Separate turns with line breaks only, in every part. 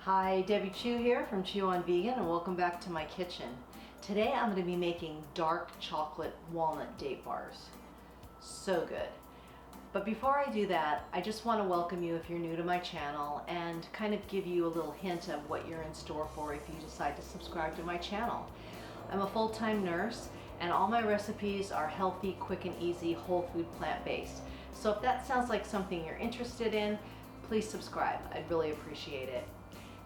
Hi, Debbie Chu here from Chew on Vegan, and welcome back to my kitchen. Today I'm going to be making dark chocolate walnut date bars. So good. But before I do that, I just want to welcome you if you're new to my channel and kind of give you a little hint of what you're in store for if you decide to subscribe to my channel. I'm a full-time nurse and all my recipes are healthy, quick and easy, whole food, plant-based. So if that sounds like something you're interested in, please subscribe. I'd really appreciate it.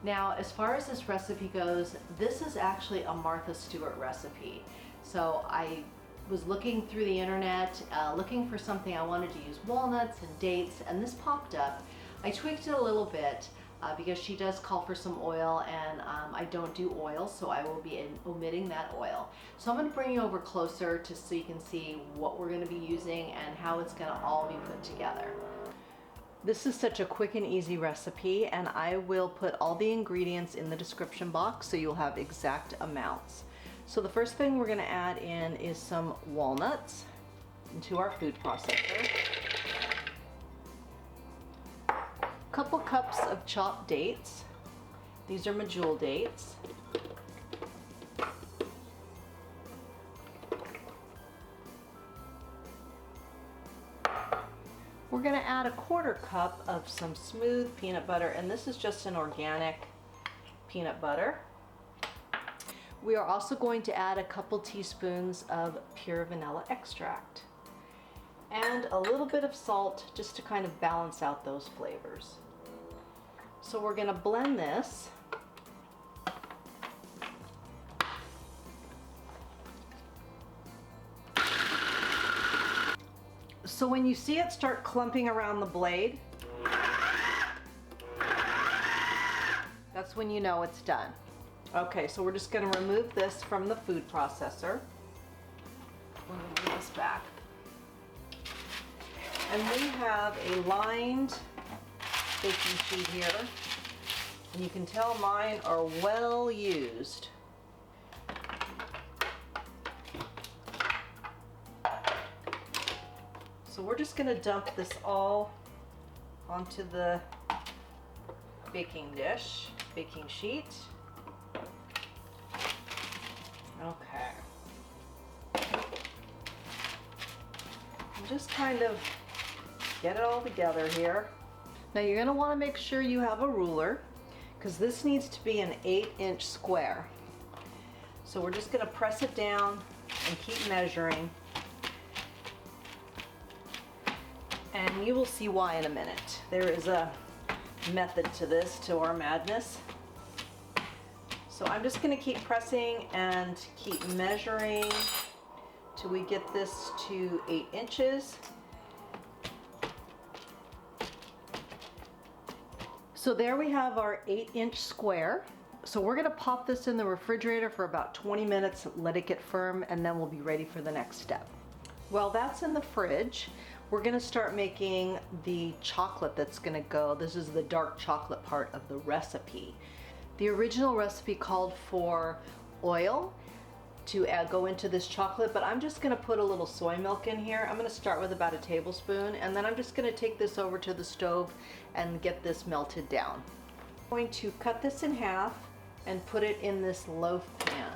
Now, as far as this recipe goes, this is actually a Martha Stewart recipe. So I was looking through the internet, looking for something. I wanted to use walnuts and dates, and this popped up. I tweaked it a little bit because she does call for some oil, and I don't do oil, so I will be omitting that oil. So I'm going to bring you over closer so you can see what we're going to be using and how it's going to all be put together. This is such a quick and easy recipe, and I will put all the ingredients in the description box so you'll have exact amounts. So the first thing we're going to add in is some walnuts into our food processor. A couple cups of chopped dates. These are medjool dates. We're going to add a quarter cup of some smooth peanut butter, and this is just an organic peanut butter. We are also going to add a couple teaspoons of pure vanilla extract and a little bit of salt just to kind of balance out those flavors. So we're going to blend this. So when you see it start clumping around the blade, that's when you know it's done. Okay, so we're just going to remove this from the food processor. We're going to move this back. And we have a lined baking sheet here. And you can tell mine are well used. So we're just going to dump this all onto the baking sheet. Okay. And just kind of get it all together here. Now you're going to want to make sure you have a ruler because this needs to be an 8-inch square. So we're just going to press it down and keep measuring. And you will see why in a minute. There is a method to this, to our madness. So I'm just going to keep pressing and keep measuring till we get this to 8 inches. So there we have our 8-inch square. So we're going to pop this in the refrigerator for about 20 minutes, let it get firm, and then we'll be ready for the next step. While that's in the fridge, we're going to start making the chocolate that's going to go. This is the dark chocolate part of the recipe. The original recipe called for oil to go into this chocolate, but I'm just going to put a little soy milk in here. I'm going to start with about a tablespoon, and then I'm just going to take this over to the stove and get this melted down. I'm going to cut this in half and put it in this loaf pan.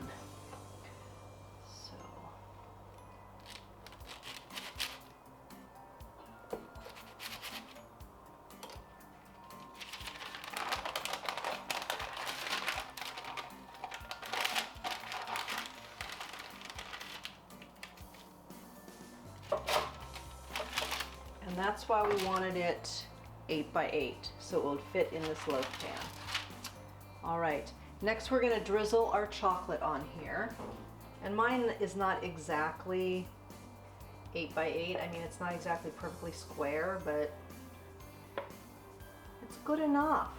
And that's why we wanted it 8 by 8, so it would fit in this loaf pan. All right, next we're going to drizzle our chocolate on here. And mine is not exactly 8 by 8. I mean, it's not exactly perfectly square, but it's good enough.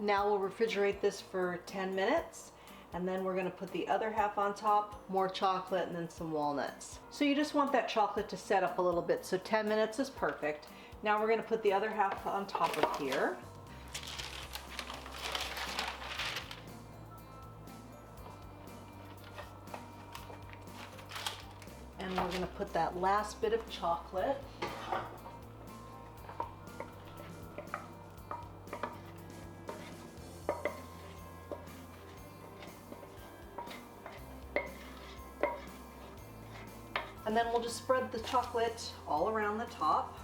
Now we'll refrigerate this for 10 minutes, and then we're going to put the other half on top, more chocolate, and then some walnuts. So you just want that chocolate to set up a little bit, so 10 minutes is perfect. Now we're going to put the other half on top of here. And we're gonna put that last bit of chocolate. And then we'll just spread the chocolate all around the top.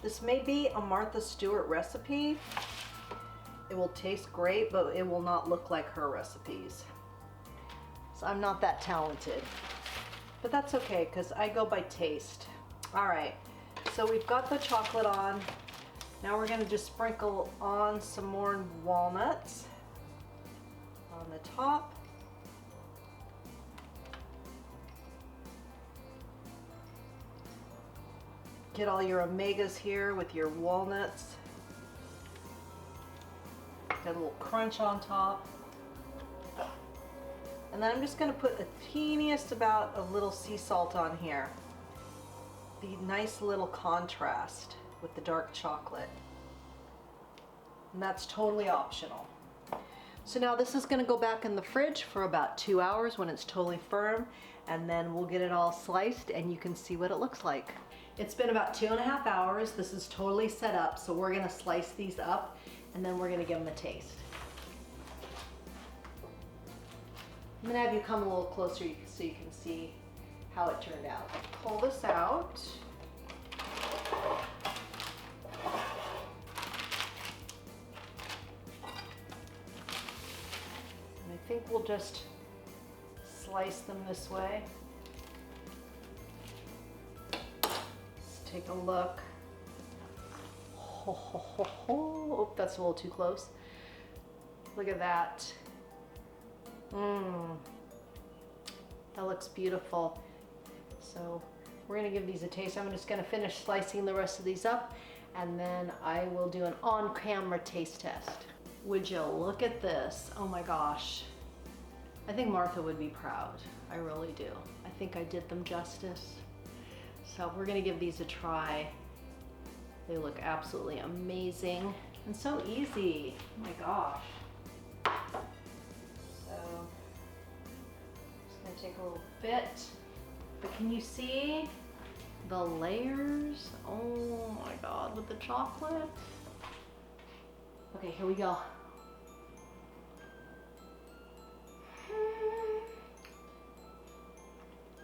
This may be a Martha Stewart recipe. It will taste great, but it will not look like her recipes. So I'm not that talented, but that's okay because I go by taste. All right, so we've got the chocolate on. Now we're gonna just sprinkle on some more walnuts on the top. Get all your omegas here with your walnuts. Got a little crunch on top. And then I'm just gonna put a teeniest amount of little sea salt on here. The nice little contrast with the dark chocolate. And that's totally optional. So now this is gonna go back in the fridge for about 2 hours when it's totally firm, and then we'll get it all sliced and you can see what it looks like. It's been about 2.5 hours. This is totally set up, so we're gonna slice these up and then we're gonna give them a taste. I'm gonna have you come a little closer so you can see how it turned out. Pull this out. And I think we'll just slice them this way. Let's take a look. Oh, that's a little too close. Look at that. That looks beautiful. So we're gonna give these a taste. I'm just gonna finish slicing the rest of these up and then I will do an on-camera taste test. Would you look at this? Oh my gosh. I think Martha would be proud. I really do. I think I did them justice. So we're gonna give these a try. They look absolutely amazing and so easy. Oh my gosh. Take a little bit, but can you see the layers? Oh my god, with the chocolate. Okay, here we go.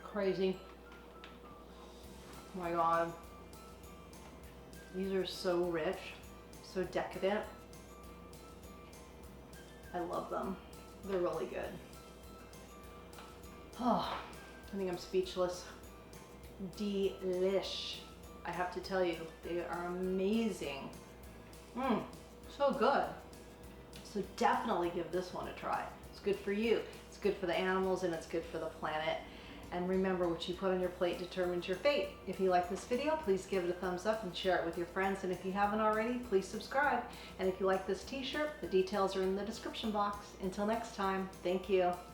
Crazy. Oh my god. These are so rich, so decadent. I love them. They're really good. Oh, I think I'm speechless. Delish. I have to tell you, they are amazing. So good. So definitely give this one a try. It's good for you, it's good for the animals, and it's good for the planet. And remember, what you put on your plate determines your fate. If you like this video, please give it a thumbs up and share it with your friends. And if you haven't already, please subscribe. And if you like this t-shirt, the details are in the description box. Until next time, thank you.